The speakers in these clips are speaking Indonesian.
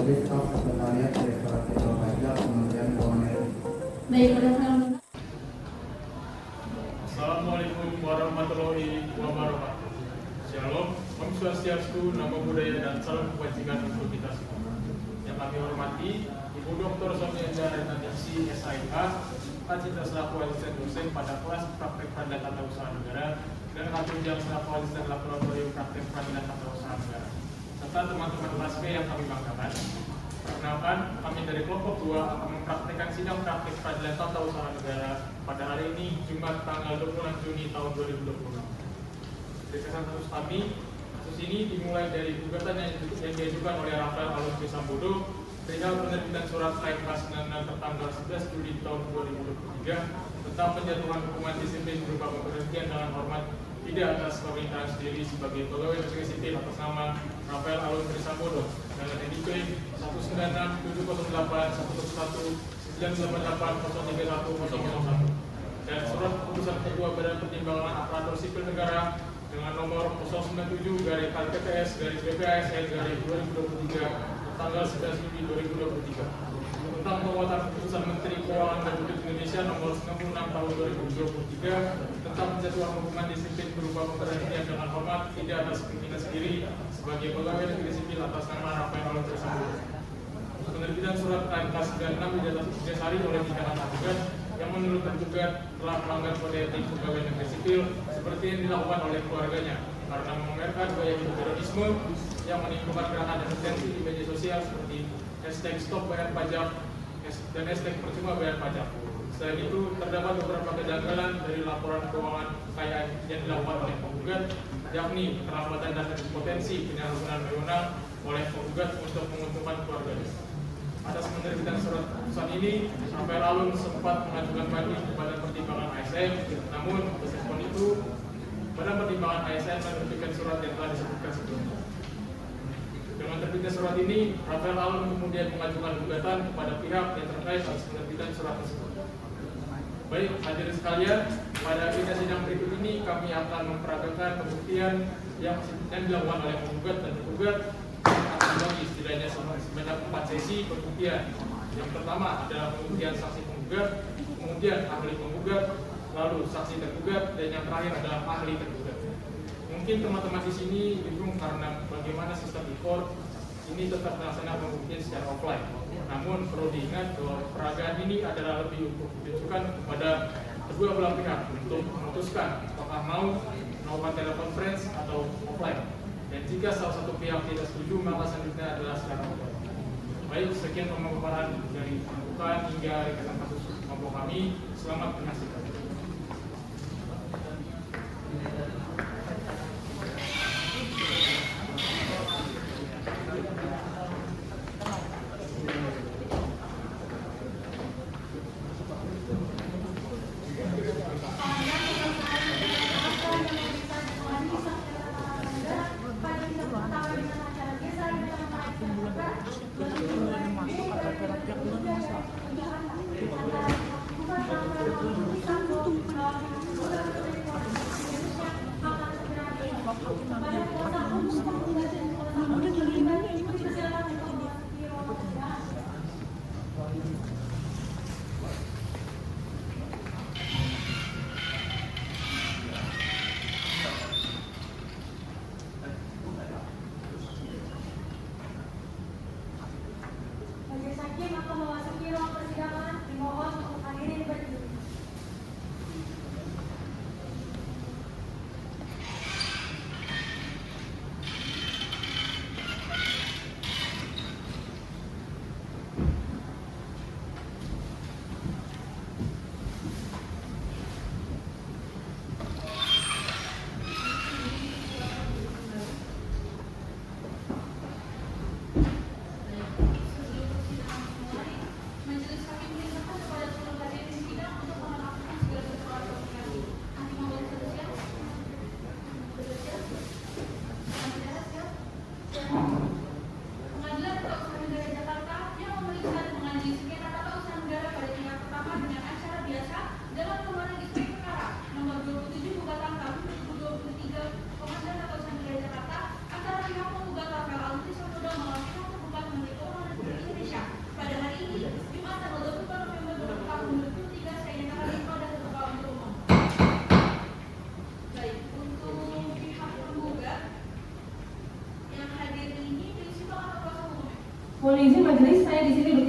sebagai staf sekretariat Direktorat Jenderal Pajak Kementerian Keuangan RI. Baik, berdasarkan Assalamualaikum warahmatullahi wabarakatuh. Shalom, Om Swastiastu, Namo Buddhaya, dan salam kebajikan untuk kita semua. Yang kami hormati Ibu Dr. Sofianda Renatisi, SIK, Kacita selaku asisten dosen pada kelas praktek peradilan tata usaha negara, dan Kak selaku asisten laboratorium praktek peradilan tata usaha negara, serta teman-teman kelas B yang kami banggakan. Perkenalkan, kami dari kelompok 2 akan mempraktekkan sidang praktek peradilan tata usaha negara pada hari ini, Jumat tanggal 26 Juni tahun 2026. Dari kesan kasus kami, kasus ini dimulai dari gugatan yang diajukan oleh Rafael Alun Trisambodo perihal penerbitan surat KMK 96 tertanggal 11 Juli tahun 2023 tentang penjatuhan hukuman disiplin berupa pemberhentian dengan hormat tidak atas permintaan sendiri sebagai pegawai negeri sipil atas nama Rafael Alun Trisambodo dengan NIP 19670811988031001 dan surat keputusan kedua Badan Pertimbangan Aparatur Sipil Negara dengan nomor 097/KPPS/BPASN/2023 tanggal 11 Juli 2023 tentang penguatan keputusan Menteri Keuangan Republik Indonesia nomor 96 tahun 2023 tentang penjatuhan hukuman disiplin berupa pemberhentian dengan hormat tidak atas pimpinan sendiri sebagai pegawai negeri sipil atas nama Rafael Alun Trisambodo. Penerbitan surat KMK 96 didasari oleh tindakan tergugat yang menurut tergugat telah melanggar kode etik pegawai negeri sipil seperti yang dilakukan oleh keluarganya karena memamerkan gaya hidup hedonisme yang menimbulkan gerakan resistensi di media sosial seperti hashtag stop bayar pajak dan hashtag percuma bayar pajak. Selain itu, terdapat beberapa kejanggalan dari laporan keuangan kekayaan yang dilakukan oleh penggugat, yakni keterlambatan dana potensi penyalahgunaan wewenang oleh penggugat untuk menguntungkan keluarganya. Atas penerbitan surat keputusan ini, Rafael Alun sempat mengajukan banding kepada pertimbangan ASN, namun meskipun itu, Badan Pertimbangan ASN menerbitkan surat yang telah disebutkan sebelumnya. Dengan terbitnya surat ini, Rafael Alun kemudian mengajukan gugatan kepada pihak yang terkait atas penerbitan surat tersebut. Baik, hadirin sekalian, pada agenda sidang berikut ini kami akan memperagakan pembuktian yang dilakukan oleh penggugat dan tergugat akan dibagi setidaknya sebanyak 4 sesi pembuktian. Yang pertama adalah pembuktian saksi penggugat, kemudian ahli penggugat, lalu saksi tergugat, dan yang terakhir adalah ahli tergugat. Mungkin teman-teman di sini bingung karena bagaimana sistem e-court ini tetap melaksanakan pembuktian secara offline. Namun perlu diingat bahwa peragaan ini adalah lebih untuk ditujukan kepada kedua belah pihak untuk memutuskan apakah mau melakukan telekonferensi atau offline. Dan jika salah satu pihak tidak setuju, maka selanjutnya adalah secara offline. Baik, sekian pemaparan dari pembukaan hingga ringkasan kasus kelompok kami. Selamat menyaksikan.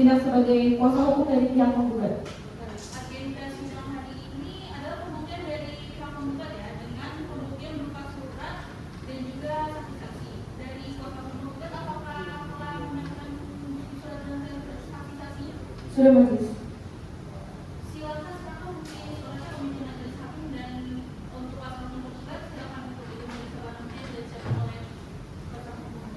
bertindak sebagai kuasa hukum dari pihak penggugat. Agenda sidang hari ini adalah pembuktian dari pihak penggugat ya, dengan pembuktian berupa surat dan juga saksi-saksi. Dari kuasa penggugat apakah telah menyampaikan surat dan saksi-saksinya? Sudah, Majelis. Silakan sekarang mungkin suratnya pemimpin majelis hakim, dan untuk kuasa penggugat silakan untuk itu menjawab nanti dan disiapkan oleh kuasa penggugat.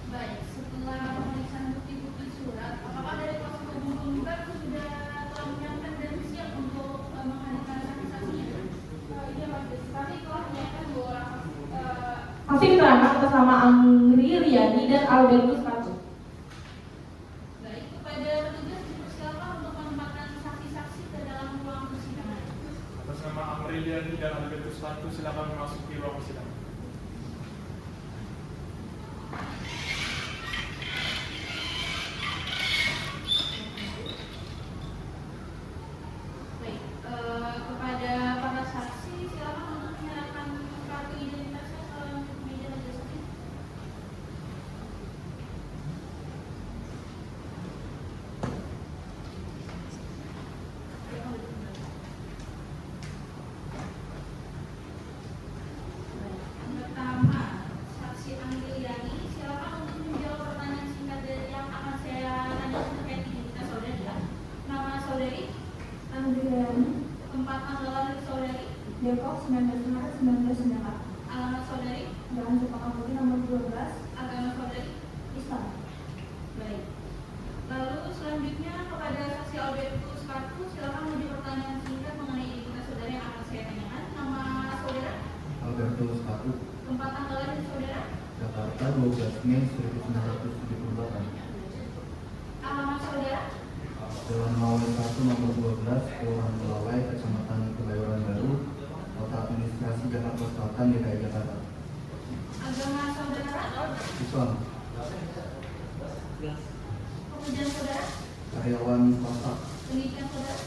Baik, setelah pemeriksaan bukti-bukti surat, apakah dari kuasa hukum penggugat sudah telah menyiapkan dan siap untuk menghadirkan saksi-saksinya? Iya, Majelis. Kami telah menyiapkan 2 orang Saksi keterangan atas nama Angri Riyadi dan Albertus Patu. baik, kepada petugas dipersilakan untuk menempatkan saksi-saksi ke dalam ruang persidangan. Atas nama Amriliani dan Albertus Patu, silakan memasuki ruang persidangan. Baik, kepada para saksi silakan untuk menyerahkan kartu identitasnya ke meja majelis hakim. Pertama, saksi Anggiliani, silakan untuk menjawab pertanyaan singkat dari yang akan saya tanyakan terkait identitas saudari ya. Nama saudari, Angri Riyadi, tempat tanggal lahir saudari, Depok 19 Maret 1998. alamat saudari, Jalan Cepaka Putih nomor 12, agama saudari. Islam. Baik. Lalu selanjutnya kepada saksi Albertus Patu, silakan menjawab pertanyaan singkat mengenai identitas saudara yang akan saya tanyakan. Nama saudara, Albertus Patu, tempat tanggal lahir saudara, Jakarta 12 Mei 1978. alamat saudara, Jalan Mawar 1 nomor 12, Kelurahan Pelawai, Kecamatan Kebayoran Baru, Kota Administrasi Jakarta Selatan, DKI Jakarta. agama saudara, Islam, pekerjaan saudara, karyawan swasta, pendidikan saudara.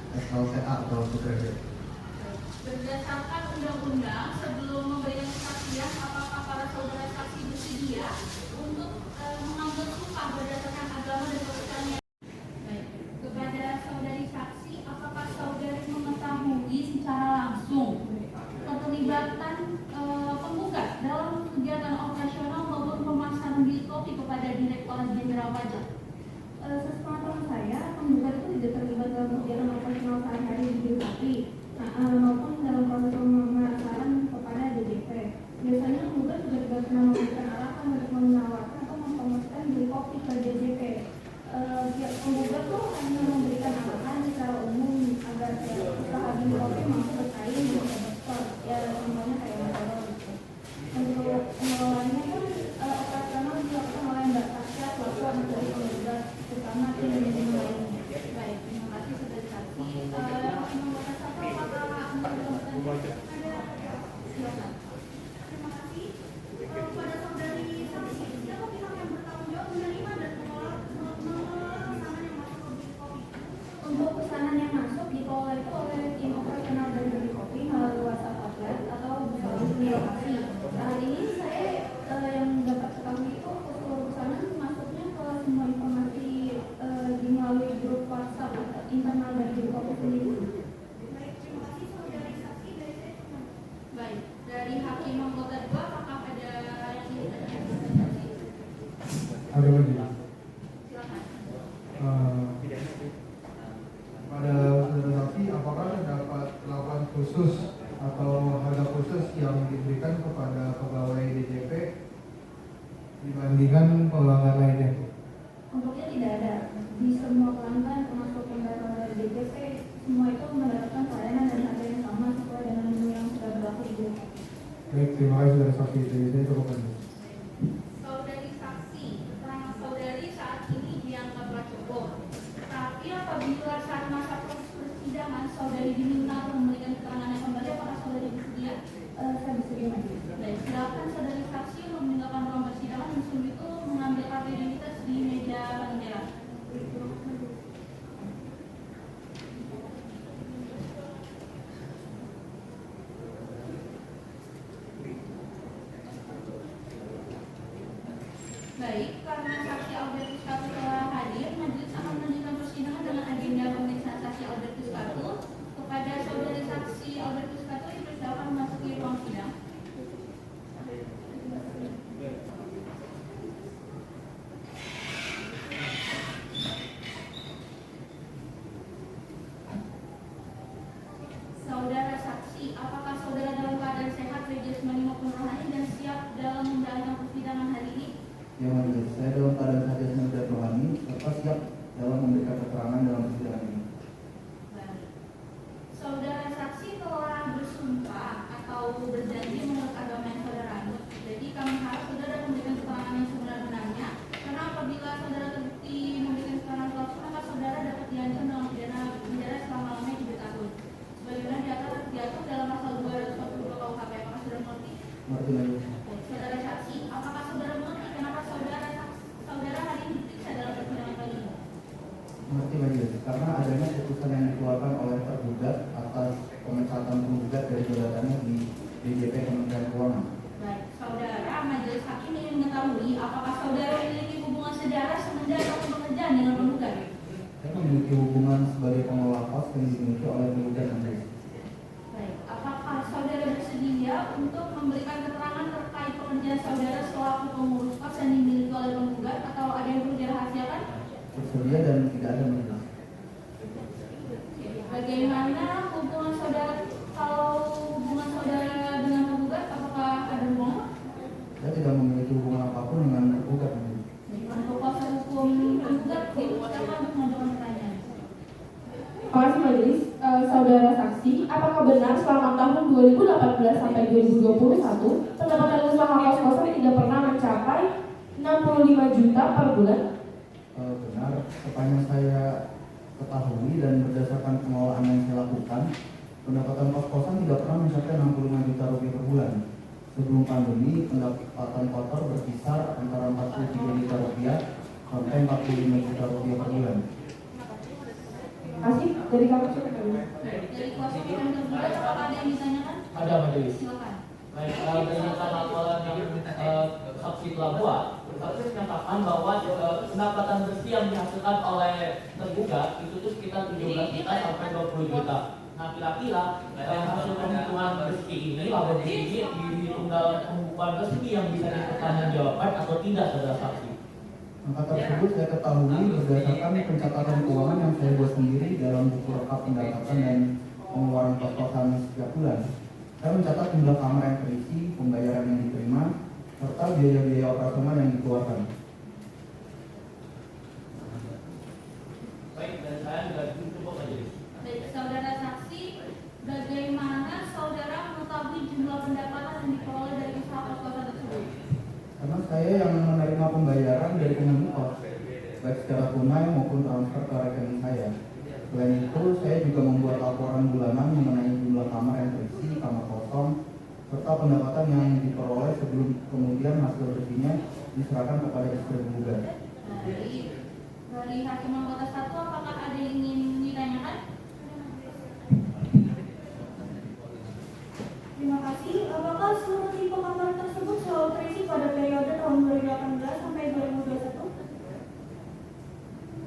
SLTA atau pekerja. Berdasarkan undang-undang, sebelum memberikan kesaksian, apakah para saudara saksi bersedia untuk mengambil sumpah berdasarkan agama dan kepercayaan? Baik. Kepada saudari saksi, apakah saudari mengetahui secara langsung keterlibatan penggugat dalam kegiatan operasional maupun pemasaran bil kopi kepada Direktorat Jenderal Pajak? Sepengetahuan saya, penggugat itu tidak terlibat dalam kegiatan operasional sehari-hari di bil kopi, maupun dalam proses pemasaran kepada DJP. Biasanya penggugat juga tidak pernah memberikan arahan untuk menawarkan atau mempromosikan bil kopi ke DJP. Pihak penggugat tuh hanya memberikan arahan secara umum agar usaha bil kopi mampu bersaing di ekspor. Ya, contohnya kayak motor gitu. Untuk pengelolaannya pun operasional dilakukan oleh Mbak Tasya selaku anak dari penggugat, terutama tim manajemen lainnya. Baik, terima kasih saudari saksi. Membuat apa apakah silakan. Terima kasih. Kepada saudari saksi, siapa pihak yang bertanggung jawab menerima dan mengelola pesanan yang masuk ke bil kopi? Untuk pesanan yang masuk dikelola itu oleh tim operasional dari Bil Kopi melalui WhatsApp outlet atau di lokasi. Saat ini saya yang dapat ketahui itu seluruh pesanan masuknya ke semua informasi di melalui grup WhatsApp internal dari Bil Kopi sendiri. Baik, terima kasih saudari saksi. Dari saya cuma. Baik, dari Hakim Anggota 2, apakah ada yang ingin ditanyakan? Ada lagi. Silakan. Pada saudara saksi, apakah dapat perlakuan khusus atau harga khusus yang diberikan kepada pegawai DJP dibandingkan pelanggan lainnya? Untuknya tidak ada. Di semua pelanggan termasuk pembayaran dari DJP, semua itu mendapatkan pelayanan dan harga yang sama sesuai dengan menu yang sudah berlaku di Bil Kopi. Baik, terima kasih saudara saksi. Saya cukupkan. Saudari saksi, keterangan saudari saat ini dianggaplah cukup. Tapi apabila saat masa proses Baik, karena saksi Albertus Katu telah hadir, majelis akan melanjutkan persidangan dengan agenda pemeriksaan saksi Albertus Katu. Kepada saudari saksi Albertus Katu, dipersilakan memasuki ruang sidang. Saudara saksi, apakah saudara dalam keadaan sehat, baik jasmani maupun rohani, dan siap dalam menjalankan persidangan hari ini? Yang majelis, saya dalam keadaan sehat jasmani dan rohani serta siap dalam memberikan keterangan dalam persidangan ini. Baik. Saudara saksi telah bersumpah atau berjanji menurut agama yang saudara anut. Jadi kami harap saudara memberikan keterangan yang sebenar-benarnya. Karena apabila saudara terbukti memberikan keterangan palsu, maka saudara dapat diancam dalam pidana penjara selama-lamanya 3 tahun. Sebagaimana di atas diatur dalam pasal 242 KUHP. Apakah saudara mengerti? Mengerti majelis. Saudara saksi, apakah saudara mengerti kenapa saudara hari ini diperiksa dalam persidangan kali ini? Mengerti majelis, karena adanya putusan yang dikeluarkan oleh tergugat atas pemecatan penggugat dari jabatannya di DJP Kementerian Keuangan. Baik, saudara, majelis hakim ingin mengetahui apakah saudara memiliki hubungan sedarah semenjak atau pekerjaan dengan penggugat? Saya memiliki hubungan sebagai pengelola pos yang dimiliki oleh penggugat majelis. Baik, apakah saudara bersedia untuk memberikan keterangan terkait pekerjaan saudara selaku pengurus pos yang dimiliki oleh penggugat atau ada yang perlu dirahasiakan? Bersedia dan tidak ada majelis. Bagaimana hubungan saudara, kalau hubungan saudara dengan penggugat, apakah ada hubungan? Saya tidak memiliki hubungan apapun dengan tergugat majelis. Untuk kuasa hukum penggugat, silakan untuk mengajukan pertanyaan. Terima kasih majelis. Saudara saksi, apakah benar selama tahun 2018 sampai 2021 pendapatan usaha kos-kosan tidak pernah mencapai 65 juta per bulan? Benar, sepanjang saya ketahui dan berdasarkan pengelolaan yang saya lakukan, pendapatan kos-kosan tidak pernah mencapai 65 juta rupiah per bulan. Sebelum pandemi, pendapatan kotor berkisar antara 43 juta rupiah sampai 45 juta rupiah per bulan. Terima kasih. Dari kami sudah Dari kuasa hukum yang tergugat, apakah ada yang ditanyakan? Ada majelis. Silakan. Baik, berdasarkan laporan yang saksi telah buat, saksi menyatakan bahwa pendapatan bersih yang dihasilkan oleh tergugat itu tuh sekitar 17 juta sampai 20 juta. Nah, kira-kira hasil penghitungan bersih ini, laba bersih ini dihitung dalam pembukuan resmi yang bisa dipertanggungjawabkan atau tidak, saudara saksi? Angka tersebut saya ketahui berdasarkan pencatatan keuangan yang saya buat sendiri dalam buku rekap pendapatan dan pengeluaran kos-kosan setiap bulan. Saya mencatat jumlah kamar yang terisi, pembayaran yang diterima, serta biaya-biaya operasional yang dikeluarkan. Baik, dan saya juga cukup majelis. Baik, saudara saksi, bagaimana saudara mengetahui jumlah pendapatan yang diperoleh dari usaha kos-kosan tersebut? Karena saya yang menerima pembayaran dari penghuni kos, baik secara tunai maupun transfer ke rekening saya. Selain itu, saya juga membuat laporan bulanan mengenai jumlah kamar yang terisi, kamar kosong, serta pendapatan yang diperoleh sebelum kemudian hasil bersihnya diserahkan kepada istri penggugat. Baik, dari hakim anggota 1, apakah ada yang ingin ditanyakan? Terima kasih. Apakah seluruh tipe kamar tersebut selalu terisi pada periode tahun 2018 sampai 2021?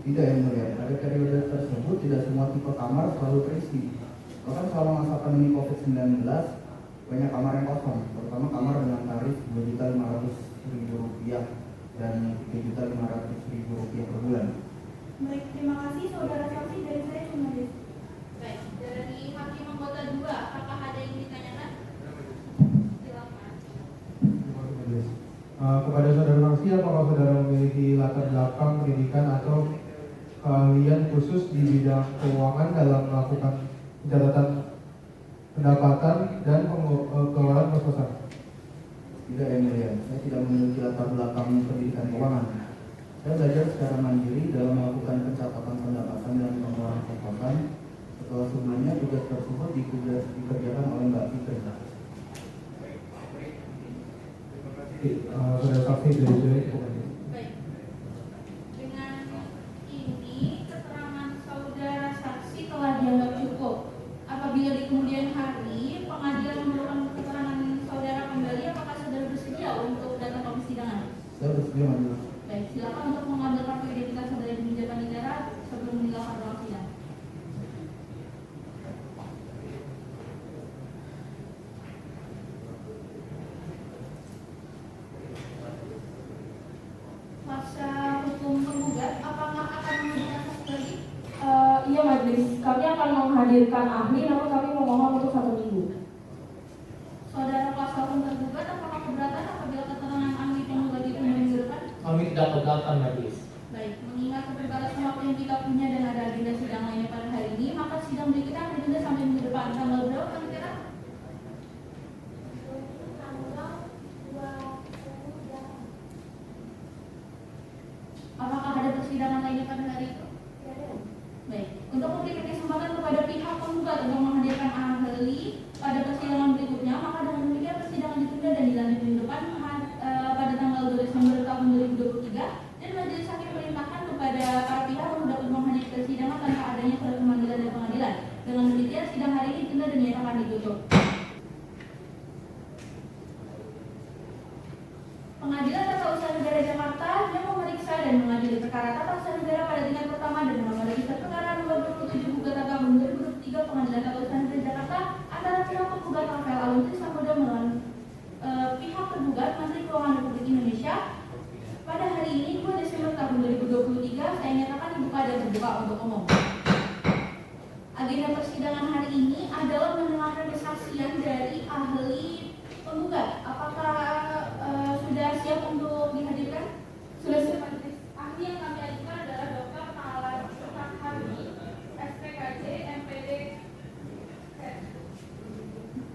Tidak, yang mulia. Pada periode tersebut tidak semua tipe kamar selalu terisi. Bahkan selama masa pandemi COVID-19 banyak kamar yang kosong, terutama kamar dengan tarif Rp2.500.000 dan Rp3.500.000 per bulan. Baik, terima kasih saudara saksi. Dari saya cuma itu. Baik, dari hakim anggota 2, apakah ada yang ditanyakan? Silakan. Kepada saudara saksi, apakah saudara memiliki latar belakang pendidikan atau keahlian khusus di bidang keuangan dalam melakukan pencatatan pendapatan dan pengelolaan kos-kosan? Tidak, yang mulia. Saya tidak memiliki latar belakang pendidikan keuangan. Saya belajar secara mandiri dalam melakukan pencatatan pendapatan dan pengelolaan kos-kosan. Setelah sebelumnya tugas tersebut dikerjakan oleh Mbak Fitri. Saudara saksi dari saya cukup. Baik. Dengan ini keterangan saudara saksi telah dianggap cukup. Apabila di kemudian hari pengadilan memerlukan keterangan saudara kembali, apakah saudara bersedia untuk datang ke persidangan? Saya bersedia Iya majelis. Baik, silakan untuk mengambil kartu identitas saudari di meja panitia sebelum dilakukan ruang sidang. Masa hukum penggugat, apakah akan menghadirkan saksi lagi? Iya majelis, kami akan menghadirkan ahli, namun kami memohon untuk 1 minggu. Saudara kuasa hukum tergugat, apakah keberatan apabila keterangan ahli penggugat itu minggu depan? Kami tidak keberatan majelis. Baik, mengingat keterbatasan waktu yang kita punya dan ada agenda sidang lainnya pada hari ini, maka sidang berikutnya akan ditunda sampai minggu depan. Tanggal berapa kira-kira? Apakah ada persidangan lainnya pada hari itu? Baik, untuk memberikan kesempatan kepada pihak penggugat untuk menghadirkan ahli pada persidangan berikutnya, maka dengan demikian persidangan ditunda dan dilanjut minggu depan pada tanggal 2 Desember tahun 2023, dan majelis hakim perintahkan kepada para pihak untuk dapat menghadiri persidangan tanpa adanya surat pemanggilan dari pengadilan. Dengan demikian sidang hari ini ditunda dan dinyatakan ditutup. Pengadilan Tata Usaha Negara Jakarta yang memeriksa dan mengadili perkara tata usaha negara pada tingkat pertama dan nomor register perkara nomor 27 Gugatan tahun 2023 Pengadilan Tata Usaha Negara Jakarta antara pihak penggugat Rafael Alun Trisambodo melawan pihak tergugat Menteri Keuangan Republik Indonesia pada hari ini 2 Desember tahun 2023 saya nyatakan dibuka dan terbuka untuk umum. Agenda persidangan hari ini adalah mendengarkan kesaksian dari ahli penggugat. Apakah sudah siap untuk dihadirkan? Sudah siap. Ahli yang kami ajukan adalah Dr. Nala Harmi, SPKJ, MPD.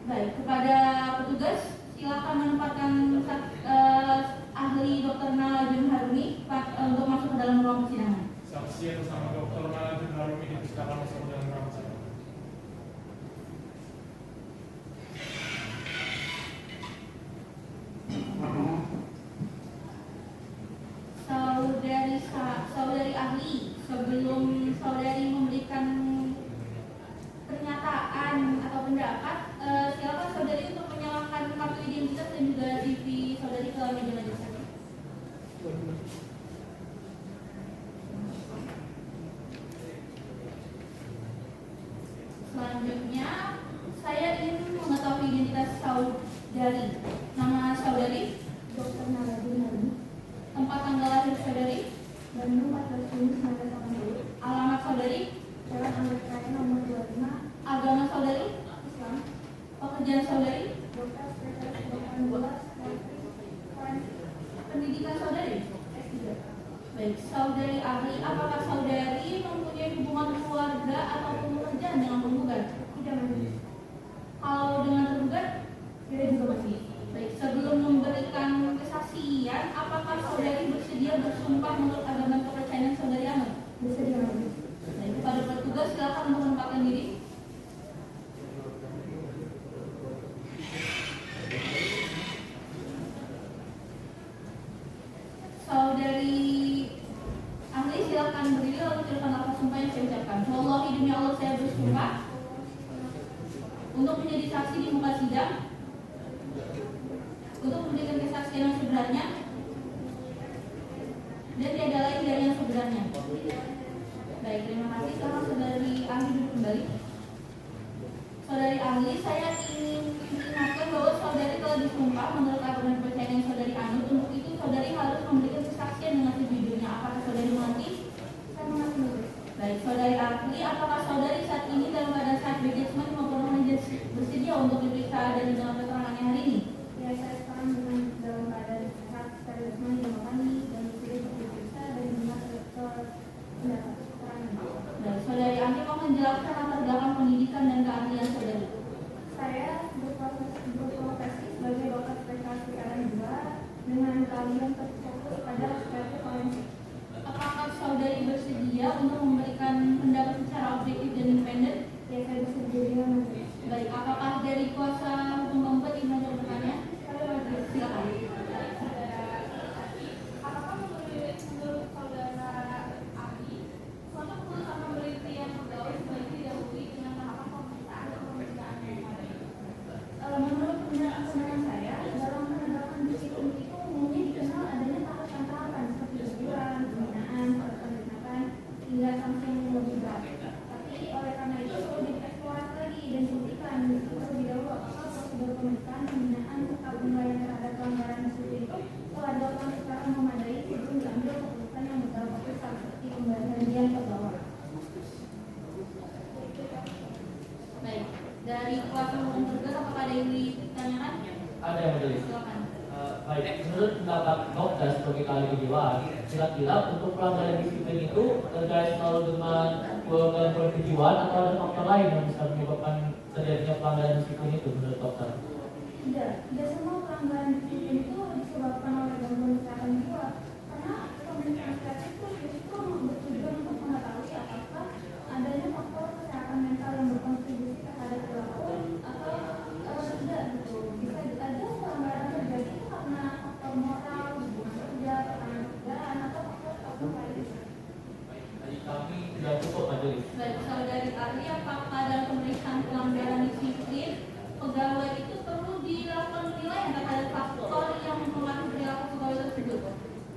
Baik, kepada petugas silakan menempatkan ahli Dr. Nala Harmi untuk masuk ke dalam ruang persidangan. Saksi atas nama Dr. Nala Harmi dipersilakan masuk ke dalam ruang sidang. Saudari ahli, sebelum saudari memberikan pernyataan atau pendapat, silakan saudari untuk menyalakan kartu identitas dan juga CV saudari ke meja majelis hakim. Selanjutnya, saya ingin mengetahui identitas saudari. Nama saudari? Dr. Nala Harmi, Tempat tanggal lahir saudari? Bandung 14 Juni 1980. Alamat saudari? Jalan Anggrek Raya nomor 25, Agama saudari? Islam. Pekerjaan saudari? Dokter spesialis kedokteran bola, forensik, Pendidikan saudari? S3. Baik, saudari ahli, apakah saudari mempunyai hubungan keluarga atau pekerjaan dengan penggugat? Tidak majelis. Kalau dengan tergugat? Tidak juga majelis. Baik, sebelum memberikan kesaksian, apakah saudari bersedia bersumpah menurut agama dan kepercayaan saudari anut? Bersedia majelis. Baik, kepada petugas silakan untuk menempatkan diri. Saudari ahli silakan berdiri lalu silakan lafaz sumpah yang saya ucapkan. Wallahi demi Allah saya bersumpah untuk menjadi saksi di muka sidang, untuk memberikan kesaksian yang sebenarnya dan tiada lain dari yang sebenarnya. Baik, terima kasih. Sekarang saudari ahli duduk kembali. Saudari ahli, saya ingin ingatkan bahwa saudari telah disumpah menurut agama dan kepercayaan yang saudari anut. Untuk itu saudari harus memberikan kesaksian dengan sejujurnya. Apakah saudari mengerti? Saya mengerti. Baik, saudari ahli, apakah saudari saat ini dalam keadaan sehat berjasmani maupun rohani bersedia untuk diperiksa dan dalam keterangannya hari ini? Ya, saya sekarang dalam keadaan sehat, secara jasmani dan rohani, dan bersedia untuk diperiksa dan diminta pendapat keterangan. Baik, saudari ahli mau menjelaskan latar belakang pendidikan dan keahlian saudari. Saya berprofesi sebagai dokter spesialis kedokteran jiwa dengan keahlian terfokus pada aspek forensik. Apakah saudari bersedia untuk memberikan pendapat secara objektif dan independen? Ya, saya bersedia dengan Ada yang majelis. Silakan. Baik, menurut pendapat Dokter sebagai ahli kejiwaan, kira-kira untuk pelanggaran disiplin itu terkait selalu dengan gangguan kejiwaan atau ada faktor lain yang bisa menyebabkan terjadinya pelanggaran disiplin itu menurut Dokter? Tidak semua pelanggaran disiplin itu disebabkan oleh gangguan kesehatan jiwa, karena pemeriksaan psikiatris itu justru bertujuan untuk mengetahui apakah adanya faktor kesehatan mental yang berkontribusi terhadap perilaku atau tidak gitu. Bisa aja pelanggaran terjadi itu karena faktor moral, hubungan kerja, tekanan kerjaan atau faktor lain. Jadi kami tidak cukup majelis. Baik, saudari ahli, apakah dalam pemeriksaan pelanggaran disiplin pegawai itu perlu dilakukan penilaian terhadap faktor yang mempengaruhi perilaku pegawai tersebut?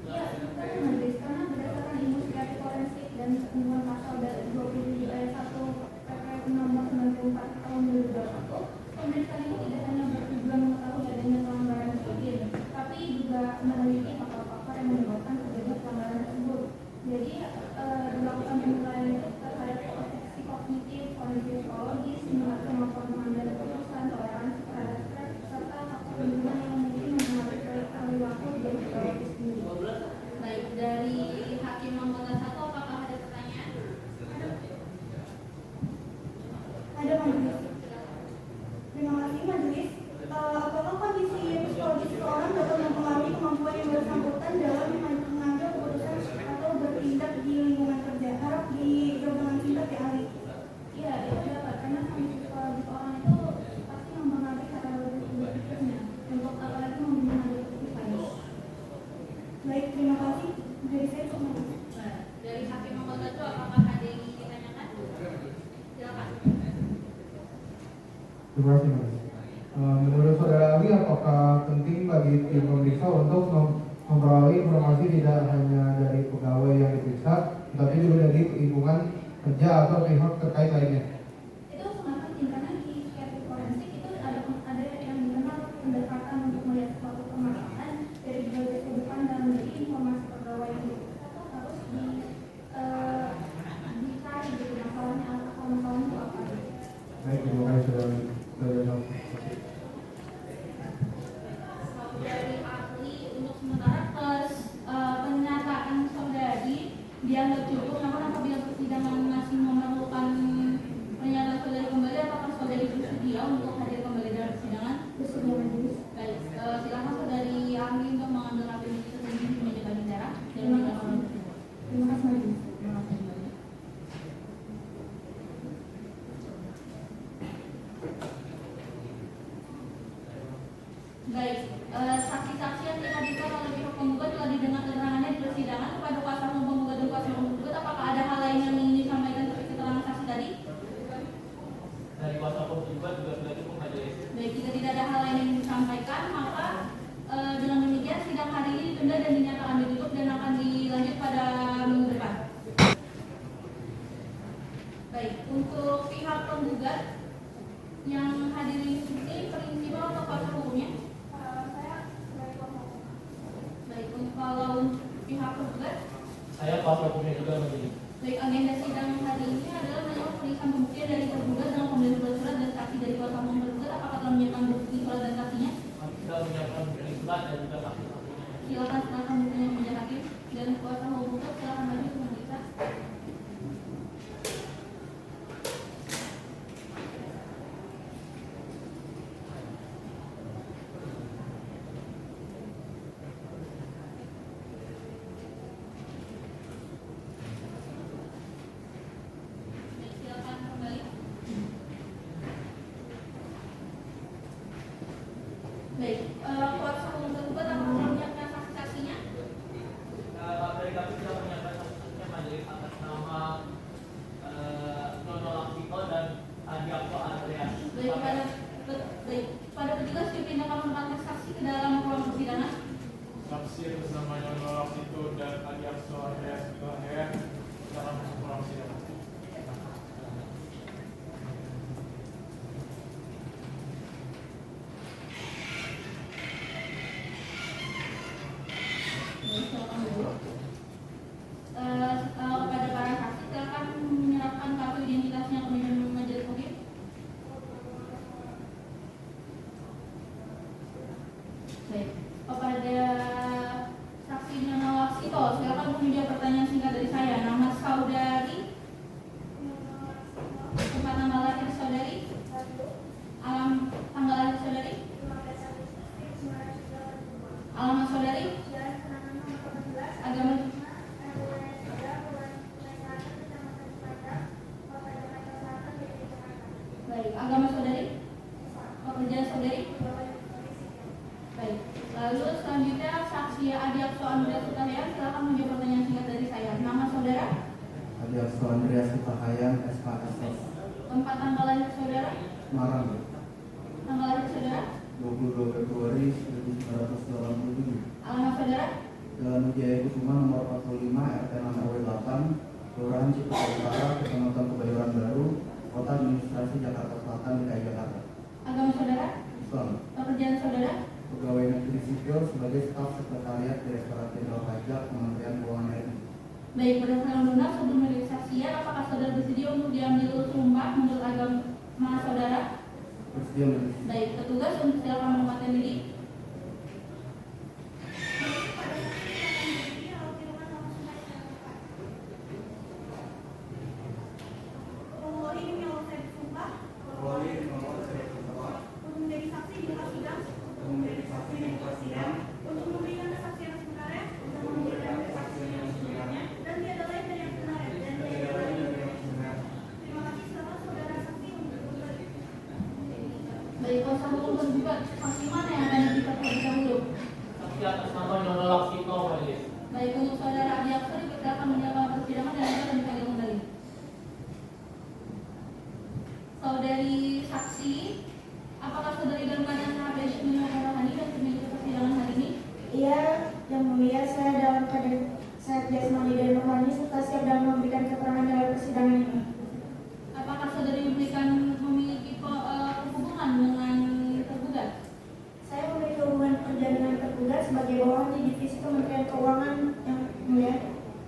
Ya, betul majelis, karena berdasarkan ilmu psikiatri forensik dan ketentuan pasal 27 ayat 1 PP nomor 94 tahun 2021, pemeriksaan ini tidak hanya bertujuan mengetahui adanya pelanggaran disiplin, tapi juga meneliti faktor-faktor yang menyebabkan terjadinya pelanggaran tersebut. Jadi dilakukan penilaian itu terhadap proteksi kognitif, kondisi psikologis, kemampuan mengambil keputusan, toleransi terhadap stres, serta faktor lingkungan yang mungkin mempengaruhi perilaku dari pegawai itu sendiri. Baik, dari hakim anggota 1 apakah ada pertanyaan? Ada majelis. Terima kasih majelis. Apakah kondisi psikologis seseorang dapat mempengaruhi kemampuan yang bersangkutan dalam mengambil keputusan atau bertindak di lingkungan kerja? Harap dijawab dengan singkat ya ahli. Iya, itu dapat, karena kondisi psikologis orang itu pasti mempengaruhi cara berpikirnya untuk apalagi mengambil keputusan. Baik, terima kasih. Dari saya cuma itu. Dari hakim anggota 2 apakah ada yang ingin ditanyakan? Silakan. Terima kasih Mas. Menurut saudara ahli, apakah penting bagi tim pemeriksa untuk memperoleh informasi tidak hanya dari pegawai yang diperiksa, tetapi juga dari lingkungan kerja atau pihak terkait lainnya? Itu sangat penting karena di psikiatri forensik itu ada yang dikenal pendekatan untuk melihat suatu permasalahan dari berbagai sudut pandang. Jadi informasi pegawai yang diperiksa itu harus dicari gitu masalahnya apa, masalahnya itu apa. Baik, terima kasih saudara. Dari ahli, untuk sementara pernyataan saudari dianggap cukup, namun apabila persidangan masih memerlukan pernyataan saudari kembali, apakah saudari bersedia untuk hadir kembali dalam persidangan? Bersedia majelis. Baik, silakan saudari ahli untuk mengambil rapid tersebut di meja banding daerah dan Terima kasih. Terima kasih majelis. Terima kasih kembali. Baik, saksi-saksi yang dihadirkan oleh pihak penggugat telah didengar keterangannya di persidangan. Kepada kuasa hukum penggugat dan kuasa hukum penggugat, apakah ada hal lain yang ingin disampaikan terkait keterangan saksi tadi? Dari kuasa hukum juga sudah cukup majelis. Baik, jika tidak ada hal lain yang ingin disampaikan, maka dengan demikian sidang hari ini ditunda dan dinyatakan ditutup dan akan dilanjut pada minggu depan. Baik, untuk pihak penggugat yang hadir ini prinsipal atau kuasa hukumnya? Saya sebagai kuasa hukum. Baik, kalau pihak penggugat, Saya kuasa hukumnya juga majelis. baik, agenda sidang hari ini adalah menyimak pemeriksaan pembuktian dari tergugat dengan pemberian surat dan saksi dari kuasa hukum tergugat. Apakah telah menyiapkan bukti surat dan saksinya? Kami sudah menyiapkan bukti surat dan juga saksi-saksinya. Silakan serahkan buktinya kepada hakim dan kuasa hukum silakan maju untuk memeriksa. Silakan kembali. Baik, kuasa hukum tergugat apakah telah menyiapkan saksi-saksinya? Dari kami sudah menyiapkan saksi-saksinya majelis atas nama Nono Laksiko dan Adiakso Andreas. Pada petugas dipindahkan menempatkan saksi ke dalam ruang persidangan. Saksi atas namanya Nolak itu dan Adiakso Andreas Ilaher dalam ruang sidang. Baik, kepada saksi Nyono Waksito, silakan menjawab pertanyaan singkat dari saya. Nama saudari, tempat tanggal lahir saudari, tanggal lahir saudari, alamat saudari, agama, baik, agama saudari, pekerjaan saudari. Baik, lalu selanjutnya saksi Adiakso Andreas Sutahayan, silakan menjawab pertanyaan singkat dari saya. Nama saudara, Adiakso Andreas Sutahayan, SKSS, tempat tanggal lahir saudara, Semarang, tanggal lahir saudara, 22 Februari 1987. alamat saudara, Jalan Wijaya Kusuma nomor 45 RT 6 RW 8, Kelurahan Cipete Utara, Kecamatan Kebayoran Baru, Kota Administrasi Jakarta Selatan, DKI Jakarta. agama saudara, Islam. pekerjaan saudara, Pegawai negeri sipil sebagai staf sekretariat Direktorat Jenderal Pajak Kementerian Keuangan RI. baik, berdasarkan undang sebelum menjadi saksian, apakah saudara bersedia untuk diambil sumpah menurut agama saudara? Bersedia menjadi Baik, petugas untuk silakan menempatkan diri. Baik, kuasa hukum tergugat, saksi mana yang akan diperiksa dahulu? Saksi atas nama Nyono Waksito, Majelis. Baik, untuk saudara Adiakso dipersilakan menjalankan persidangan dan akan dipanggil kembali. Saudari saksi, apakah saudari dalam keadaan sehat dan minum rohani dan menuju persidangan hari ini? Iya, yang mulia, saya dalam keadaan sehat jasmani dan rohani serta siap dalam memberikan keterangan dalam persidangan ini. Apakah saudari memiliki hubungan dengan tergugat? Saya memiliki hubungan kerja dengan tergugat sebagai bawahan di divisi Kementerian Keuangan yang mulia.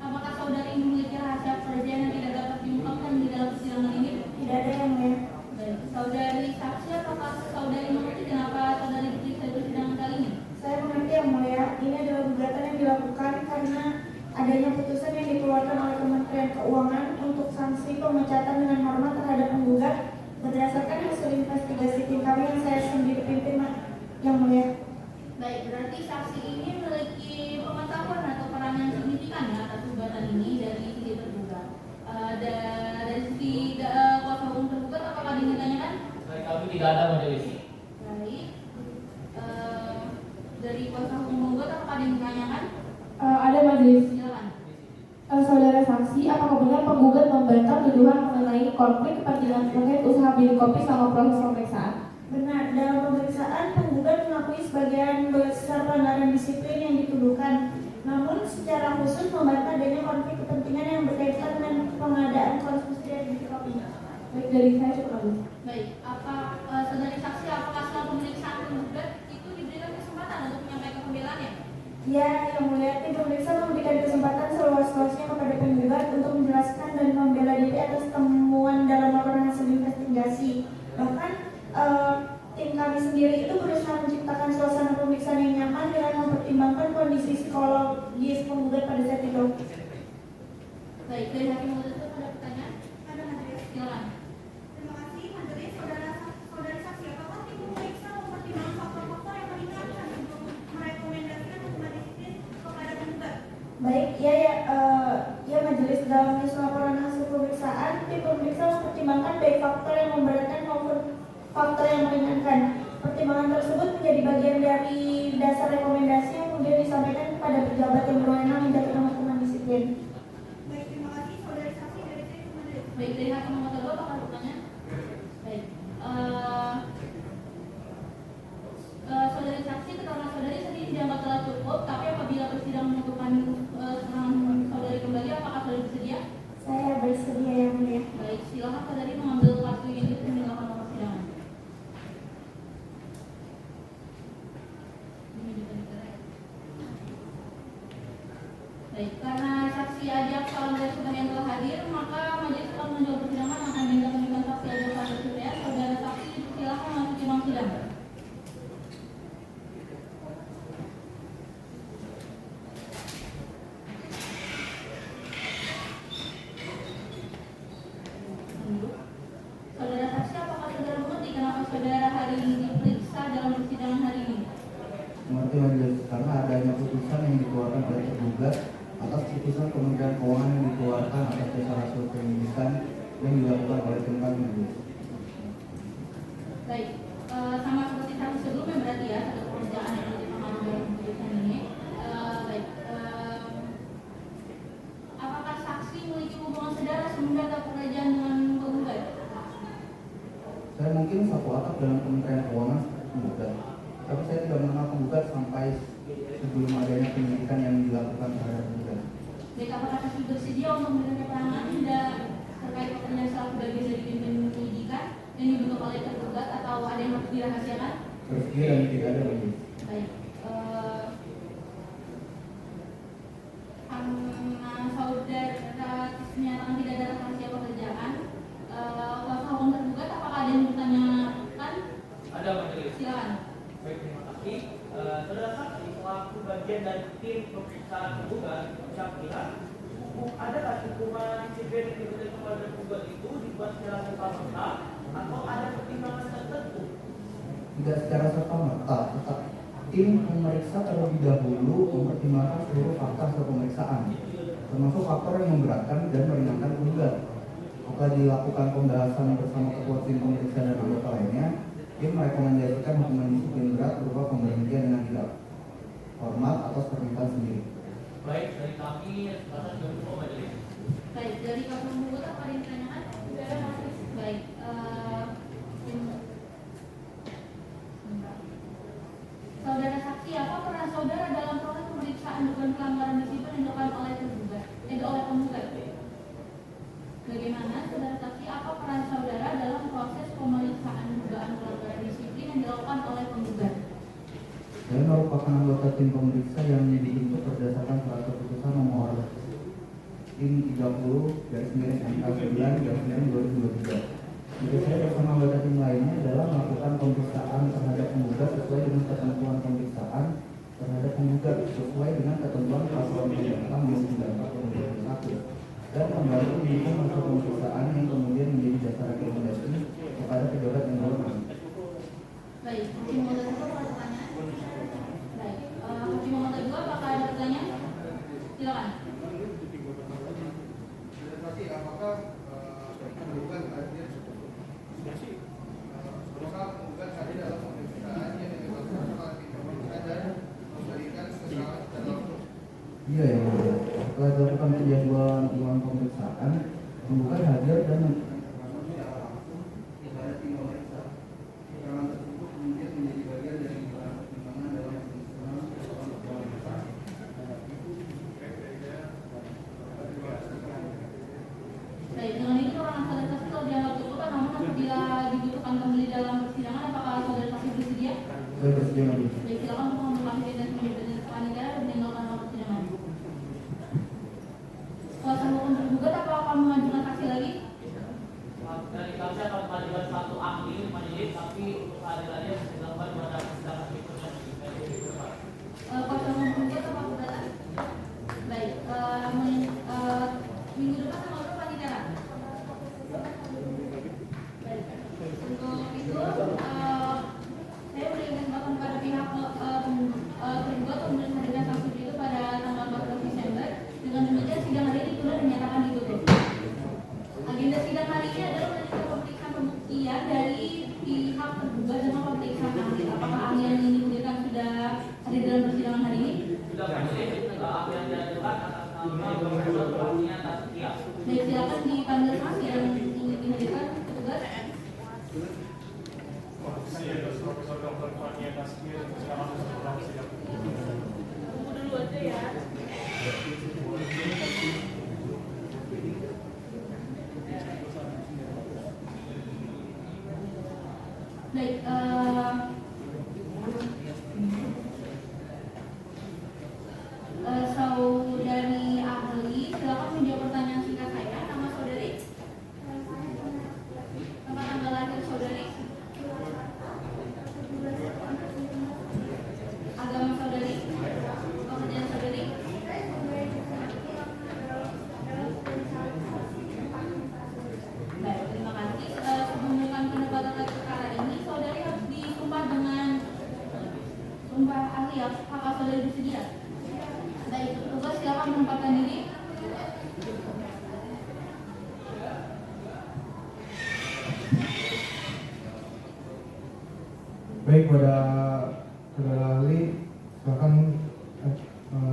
Apakah saudari memiliki rahasia pekerjaan yang tidak dapat diungkapkan di dalam persidangan ini? Tidak ada yang mulia. Baik, saudari saksi, apakah saudari mengerti kenapa saudari diperiksa di persidangan kali ini? Saya mengerti yang mulia, ini adalah gugatan yang dilakukan karena adanya putusan yang dikeluarkan oleh Kementerian Keuangan untuk sanksi pemecatan dengan hormat terhadap penggugat berdasarkan hasil investigasi tim kami yang saya sendiri pimpin, yang mulia. Baik, berarti saksi ini memiliki pengetahuan atau peran yang signifikan ya atas gugatan ini dari sisi tergugat. Dari sisi kuasa hukum tergugat, apakah ditanyakan? Dari kami tidak ada, Majelis. Baik. Dari kuasa hukum tergugat, apakah ditanyakan? Ada majelis. Silakan. Saudara saksi, apakah benar penggugat membantah tuduhan mengenai konflik kepentingan terkait usaha bilik kopi sama proses pemeriksaan? Benar, dalam pemeriksaan penggugat mengakui sebagian besar pelanggaran disiplin yang dituduhkan. Namun secara khusus membantah adanya konflik kepentingan yang berkaitan dengan pengadaan konsumsi dari bilik kopi. Baik, dari saya cukup. Baik, saudari saksi, apakah setelah pemeriksaan penggugat itu diberikan kesempatan untuk menyampaikan pembelaannya? Ya, yang mulia, tim pemeriksa memberikan kesempatan seluas-luasnya kepada penggugat untuk menjelaskan dan membela diri atas temuan dalam laporan hasil investigasi. Bahkan tim kami sendiri itu berusaha menciptakan suasana pemeriksaan yang nyaman dengan mempertimbangkan kondisi psikologis penggugat pada saat itu. Baik, dari hakim itu ada pertanyaan? Ada majelis. Silakan. Terima kasih majelis. Saudara saksi, apakah tim pemeriksa mempertimbangkan faktor-faktor yang meningkatkan untuk merekomendasikan hukuman disiplin kepada penggugat? Baik, ya majelis, dalam laporan hasil pemeriksaan, tim pemeriksa mempertimbangkan baik faktor yang memberatkan maupun faktor yang meringankan. Pertimbangan tersebut menjadi bagian dari dasar rekomendasi yang kemudian disampaikan kepada pejabat yang berwenang menjatuhkan hukuman disiplin. Baik, terima kasih saudara saksi dari saya majelis. Baik, dari hakim nomor 2 apakah ada pertanyaan? Baik. Saudari saksi, keterangan saudari sendiri dianggap telah cukup, tapi apabila persidangan menentukan keterangan saudari kembali, apakah saudari bersedia? Saya bersedia yang mulia. Baik, silakan saudari mengambil kartu identitas dan meninggalkan ruang persidangan. Baik, karena saksi Adiakso Andreas Sutahayan telah hadir, maka majelis akan menjawab persidangan akan dilakukan saksi Adiakso Andreas Sutahayan. Saudara saksi silakan masuk ke ruang sidang. adanya putusan yang dikeluarkan oleh tergugat atas putusan Kementerian Keuangan yang dikeluarkan atas dasar hasil penyidikan yang dilakukan oleh tim kami. Baik, sama seperti kasus sebelumnya berarti ya, satu pekerjaan yang dipengaruhi dalam keputusan ini. Baik, apakah saksi memiliki hubungan saudara semenjak pekerjaan dengan penggugat? Saya mungkin satu atap dalam Kementerian Keuangan penggugat, tapi saya tidak mengenal penggugat sampai sebelum adanya penyidikan yang dilakukan terhadap penggugat. Baik, apakah saksi bersedia untuk memberikan keterangan tidak terkait pekerjaan selaku bagian dari tim penyidikan yang dibentuk oleh tergugat atau ada yang harus dirahasiakan? Bersedia dan tidak ada lagi. Baik, karena saudara menyatakan tidak ada rahasia pekerjaan, kuasa hukum tergugat apakah ada yang bertanyakan? Ada majelis. Silakan. Baik, terima kasih. Saudara saksi selaku bagian dari tim pemeriksaan tergugat, Syakira, adakah hukuman disiplin yang diberikan kepada tergugat itu dibuat secara serta-merta atau ada pertimbangan tertentu? Tidak secara serta-merta, tetap tim memeriksa terlebih dahulu mempertimbangkan seluruh fakta hasil pemeriksaan, termasuk faktor yang memberatkan dan meringankan penggugat. Setelah dilakukan pembahasan bersama ketua tim pemeriksa dan anggota lainnya, tim merekomendasikan hukuman disiplin berat berupa pemberhentian dengan tidak hormat atas permintaan sendiri. Baik, dari kami rasa sudah cukup majelis. Baik, dari kuasa hukum tergugat apa ada yang ditanyakan? Tidak ada, Mas. Baik, saudara saksi, apa peran saudara dalam proses pemeriksaan dugaan pelanggaran disiplin yang dilakukan oleh tergugat, oleh penggugat? Bagaimana saudara saksi, apa peran saudara dalam proses pemeriksaan dugaan pelanggaran disiplin yang dilakukan oleh penggugat? Saya merupakan anggota tim pemeriksa yang dibentuk berdasarkan surat keputusan nomor tim 30/MK9/2023. Tugas saya bersama anggota tim lainnya adalah melakukan pemeriksaan terhadap penggugat sesuai dengan ketentuan pemeriksaan terhadap penggugat sesuai dengan ketentuan Peraturan Perundang-Undangan Nomor 94/2021 dan membantu mendukung hasil pemeriksaan yang kemudian menjadi dasar rekomendasi kepada pejabat yang berwenang. Baik, Hakim Model 1 ada pertanyaan? Baik, Hakim Model 2 apakah ada pertanyaan? Silakan. Apakah penggugat hadir apakah penggugat hadir dalam pemeriksaan yang dilakukan oleh tim pemeriksa dan memberikan keterangan secara langsung? Iya ya, setelah dilakukan penjadwalan ulang pemeriksaan, penggugat hadir dan kepada tim pemeriksa. Keterangan tersebut kemudian menjadi bagian dari pertimbangan dalam pemeriksaan. Baik, dengan ini keterangan saudara saksi telah dianggap cukup, namun apabila dibutuhkan kembali dalam persidangan, apakah saudara saksi bersedia? Saya bersedia lagi. Baik, silakan untuk mengambil aktivitas menyebutkan keterangan negara dan meninggalkan ruang persidangan. Kuasa hukum tergugat, apakah akan mengajukan saksi lagi? Dari kami akan mengajukan satu ahli majelis, tapi untuk kehadirannya bisa dilakukan pada persidangan berikutnya. Kuasa hukum tergugat apakah keberatan? Baik, minggu depan tanggal berapa nih, Dara? Baik, untuk itu saya berikan kesempatan pada pihak tergugat untuk menghadirkan saksi itu pada tanggal 14 Desember. Dengan demikian sidang hari ini sudah dinyatakan ditutup. Agenda sidang hari ini adalah melanjutkan pemeriksaan pembuktian dari pihak tergugat dengan pemeriksaan ahli. Apakah ahli yang ini dihadirkan sudah hadir dalam persidangan hari ini? Sudah majelis, ahli yang diajukan atas nama Profesor Fania Taskia. Baik, silakan dipanggil saksi yang ingin dihadirkan petugas. Profesor Dr. Fania Taskia, sekarang sedang sidang. Tunggu dulu aja ya. Baik, saudari ahli, silakan menjawab pertanyaan singkat saya. Nama saudari? Tempat tanggal lahir saudari? Agama saudari? Pekerjaan saudari? Baik, terima kasih. Sebelum memberikan pendapat atas perkara ini, saudari harus disumpah dengan sumpah ahli. Apakah saudari bersedia? Baik, petugas silakan menempatkan diri. Baik, pada saudara ahli, silakan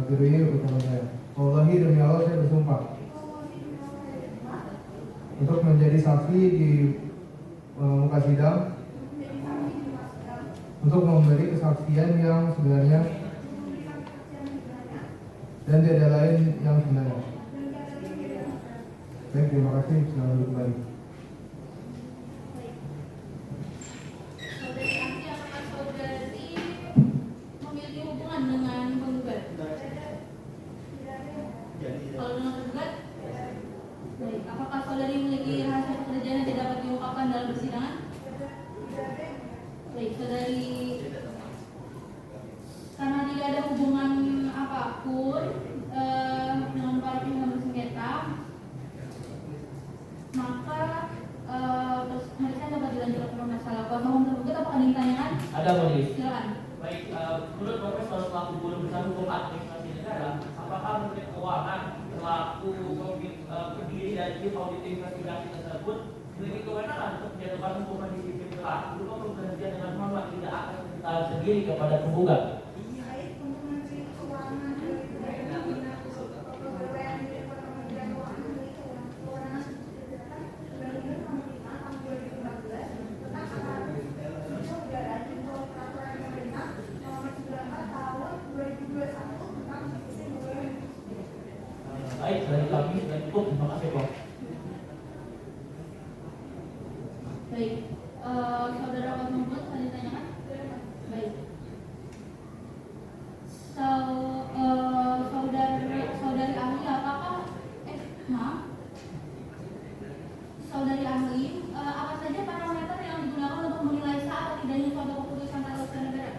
diri bersama saya. Wallahi demi Allah saya bersumpah untuk menjadi saksi di muka sidang, untuk memberi kesaksian yang sebenarnya dan tidak lain yang sebenarnya. Baik, terima kasih. Selamat duduk kembali. Saudari ahli, apakah saudari memiliki hubungan dengan penggugat? Kalau dengan penggugat, baik. Apakah saudari memiliki hasil pekerjaan yang tidak dapat diungkapkan dalam persidangan? Baik, saudari, karena tidak ada hubungan apapun dengan para pihak yang bersengketa, maka pemeriksaan dapat dilanjutkan ke masalah. Kuasa hukum tergugat apakah ada yang ditanyakan? Ada majelis. Silakan. Baik, menurut Profesor selaku guru besar hukum administrasi negara, apakah Menteri Keuangan selaku pendiri dari tim audit investigasi tersebut memiliki kewenangan untuk menjatuhkan hukuman disiplin berat berupa pemberhentian dengan hormat tidak akan sendiri kepada penggugat? Baik, dari kami sudah cukup. Terima kasih, Prof. Baik, saudara Wasmumput, ada ditanyakan? Baik. Saudari ahli, apakah maaf, saudari ahli, apa saja parameter yang digunakan untuk menilai sah atau tidaknya suatu keputusan tata usaha negara?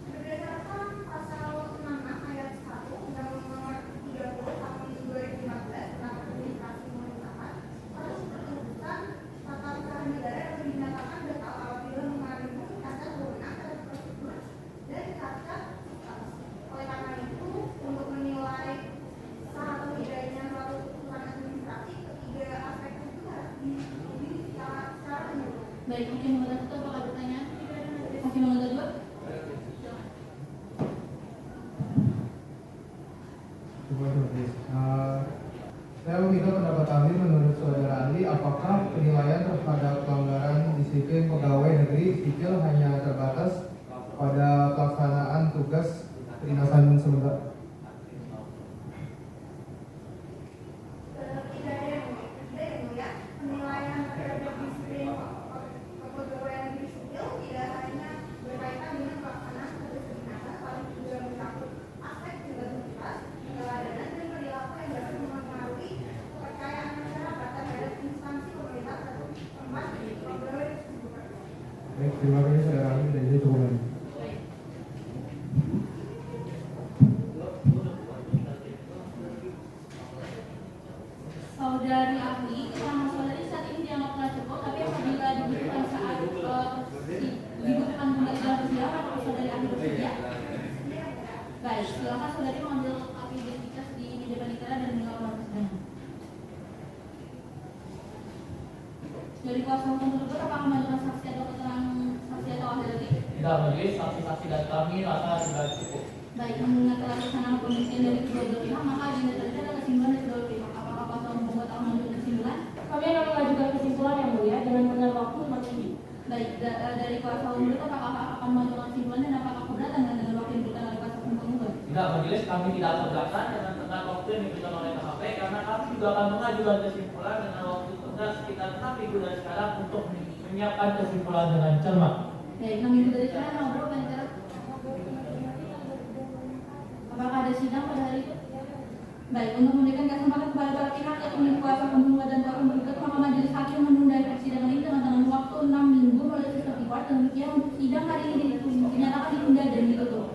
Berdasarkan pasal 66 ayat 1 Undang-Undang Nomor 30 Tahun 2015 tentang administrasi pemerintahan, proses keputusan tata usaha negara yang dinyatakan batal apabila mengandung cacat wewenang terhadap prosedur dan cacat substansi. Oleh karena itu, untuk menilai sah atau tidaknya suatu keputusan administrasi, ketiga aspek itu harus diuji secara menyeluruh. Baik, mungkin mengenai itu apakah bertanya? Masih mengenai dua? Terima kasih. Saya meminta pendapat ahli. Menurut saudara ahli, apakah penilaian terhadap pelanggaran disiplin pegawai negeri sipil hanya terbatas pada pelaksanaan tugas kedinasan sementara? Tidak ada yang mulia. Penilaian terhadap disiplin kepegawaian negeri sipil tidak hanya berkaitan dengan pelaksanaan tugas kedinasan, tapi juga mencakup aspek integritas, keteladanan, dan perilaku yang dapat mempengaruhi kepercayaan masyarakat terhadap instansi pemerintah atau tempat pegawai tersebut. Baik, terima kasih saudara ahli. Dan ini cukup. Baik. Saudari ahli, keterangan saudari saat ini dianggap telah cukup, tapi apabila dibutuhkan saat dibutuhkan kembali dalam persidangan, apakah saudari ahli bersedia? Baik, silakan saudari mengambil kopi identitas di meja panitia dan mengawal persidangan. Dari kuasa hukum tersebut, apakah mengajukan saksi atau keterangan saksi atau ahli lagi? Tidak, majelis, saksi-saksi dari kami rasa sudah cukup. Baik, mengingat telah pelaksanaan pembuktian dari kedua belah pihak, maka agenda tadi ada kesimpulan dari kedua pihak. Apakah kuasa hukum membuat atau mengajukan kesimpulan? Kami akan mengajukan kesimpulan yang mulia dengan tenggat waktu 5 minggu. Baik, dari kuasa hukum itu apakah akan mengajukan kesimpulan dan apakah keberatan dengan waktu yang diberikan oleh kuasa hukum penggugat? Tidak, majelis, kami tidak keberatan dengan tenggat waktu yang diberikan oleh KHP karena kami juga akan mengajukan kesimpulan dengan waktu tenggat sekitar 6 minggu dari sekarang untuk menyiapkan kesimpulan dengan cermat. Baik, 6 minggu dari sekarang ngobrol panitia. Apakah ada sidang pada hari itu? Baik, untuk memberikan kesempatan kepada para pihak yang ingin kuasa penggugat dan kuasa penggugat, maka majelis hakim menunda persidangan ini dengan tenggang waktu 6 minggu melalui sistem e-court. Demikian untuk sidang hari ini dinyatakan ditunda dan ditutup.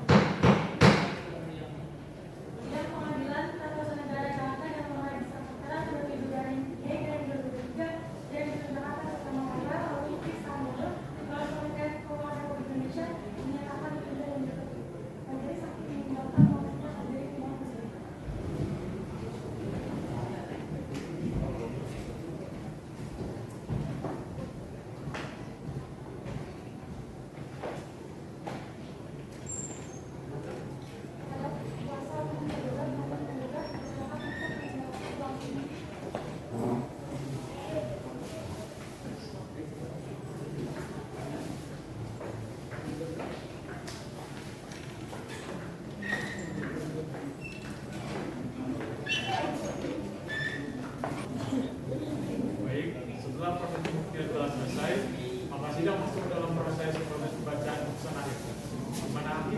Sidang pengadilan tata usaha negara Jakarta yang mulai diselenggarakan pada Februari 2023 dan diselenggarakan bersama Mabel lalu Istanbul oleh Kementerian Keuangan Republik Indonesia dinyatakan ditunda dan ditutup. Majelis hakim meninggalkan maksudnya dari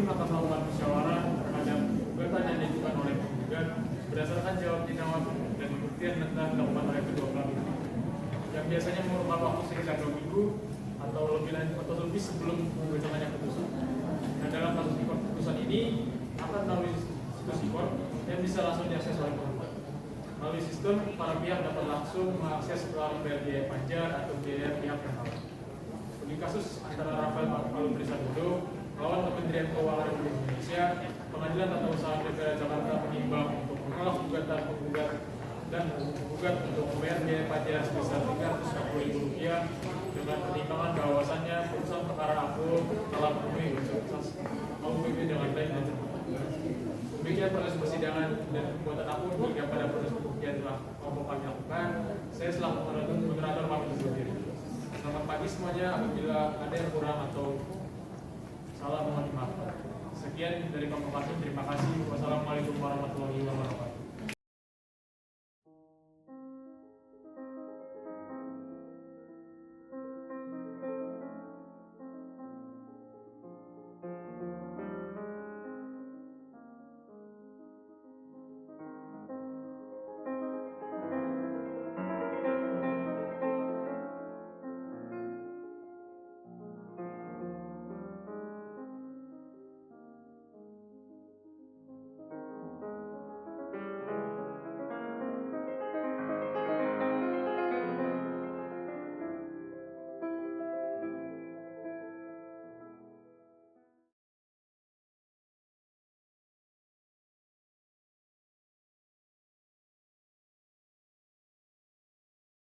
akan melakukan musyawarah terhadap gugatan yang diajukan oleh penggugat berdasarkan jawab tinjauan dan pembuktian yang telah dilakukan oleh kedua belah pihak, yang biasanya memakan waktu sekitar 2 minggu atau lebih sebelum pembacaannya putusan. Nah, dalam kasus putusan ini akan melalui sikor yang bisa langsung diakses oleh penggugat. Melalui sistem, para pihak dapat langsung mengakses melalui biaya panjar atau biaya pihak yang lain. Bagi kasus antara Rafael Alun Trisambodo melawan Kementerian Keuangan Republik Indonesia, Pengadilan Tata Usaha Negara Jakarta menimbang untuk menolak gugatan penggugat dan menggugat untuk membayar biaya panjar sebesar Rp340.000 dengan pertimbangan bahwasannya putusan perkara aku telah memenuhi unsur dengan baik dan cepat. Demikian proses persidangan dan pembuatan akun hingga pada proses pembuktian telah kami lakukan. Saya selaku moderator pamit undur diri. Selamat pagi semuanya. Apabila ada yang kurang atau salah mohon dimaafkan. Sekian dari Bapak Kasih. Terima kasih. Wassalamualaikum warahmatullahi wabarakatuh.